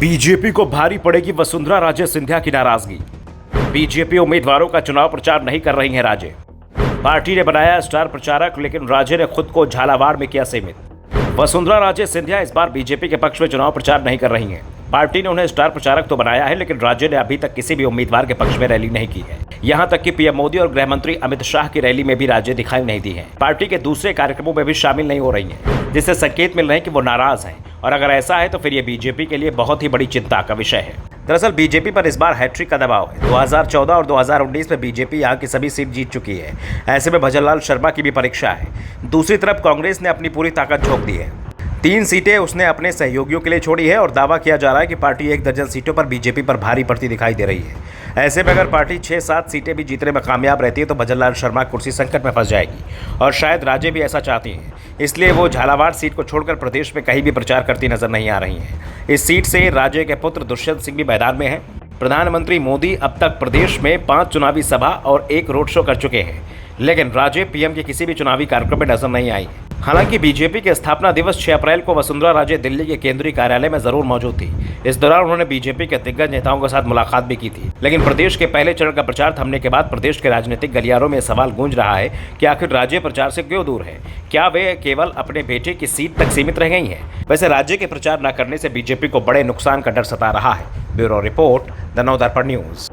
BJP को भारी पड़ेगी वसुंधरा राजे सिंधिया की नाराजगी। बीजेपी उम्मीदवारों का चुनाव प्रचार नहीं कर रही है राजे। पार्टी ने बनाया स्टार प्रचारक, लेकिन राजे ने खुद को झालावाड़ में किया सीमित। वसुंधरा राजे सिंधिया इस बार बीजेपी के पक्ष में चुनाव प्रचार नहीं कर रही हैं। पार्टी ने उन्हें स्टार प्रचारक तो बनाया है, लेकिन राज्य ने अभी तक किसी भी उम्मीदवार के पक्ष में रैली नहीं की है। यहां तक कि पीएम मोदी और गृह मंत्री अमित शाह की रैली में भी राज्य दिखाई नहीं दी है। पार्टी के दूसरे कार्यक्रमों में भी शामिल नहीं हो रही हैं, जिससे संकेत मिल रहे हैं कि वो नाराज हैं। और अगर ऐसा है तो फिर ये बीजेपी के लिए बहुत ही बड़ी चिंता का विषय है। दरअसल बीजेपी पर इस बार हैट्रिक का दबाव है। 2014 और 2019 में बीजेपी यहाँ की सभी सीट जीत चुकी है। ऐसे में भजनलाल शर्मा की भी परीक्षा है। दूसरी तरफ कांग्रेस ने अपनी पूरी ताकत झोंक दी है। 3 सीटें उसने अपने सहयोगियों के लिए छोड़ी है और दावा किया जा रहा है कि पार्टी 1 दर्जन सीटों पर बीजेपी पर भारी पड़ती दिखाई दे रही है। ऐसे में अगर पार्टी 6-7 सीटें भी जीतने में कामयाब रहती है तो भजनलाल शर्मा कुर्सी संकट में फंस जाएगी, और शायद राजे भी ऐसा चाहती हैं। इसलिए वो झालावाड़ सीट को छोड़कर प्रदेश में कहीं भी प्रचार करती नजर नहीं आ रही हैं। इस सीट से राजे के पुत्र दुष्यंत सिंह भी मैदान में हैं। प्रधानमंत्री मोदी अब तक प्रदेश में 5 चुनावी सभा और 1 रोड शो कर चुके हैं, लेकिन राजे पीएम के किसी भी चुनावी कार्यक्रम में नजर नहीं आई। हालांकि बीजेपी के स्थापना दिवस 6 अप्रैल को वसुंधरा राजे दिल्ली के केंद्रीय कार्यालय में जरूर मौजूद थी। इस दौरान उन्होंने बीजेपी के दिग्गज नेताओं के साथ मुलाकात भी की थी। लेकिन प्रदेश के पहले चरण का प्रचार थमने के बाद प्रदेश के राजनीतिक गलियारों में सवाल गूंज रहा है कि आखिर राजे प्रचार से क्यों दूर है। क्या वे केवल अपने बेटे की सीट तक सीमित रह गई हैं? वैसे राज्य के प्रचार न करने से बीजेपी को बड़े नुकसान का डर सता रहा है। Bureau report, the Navdarpan news.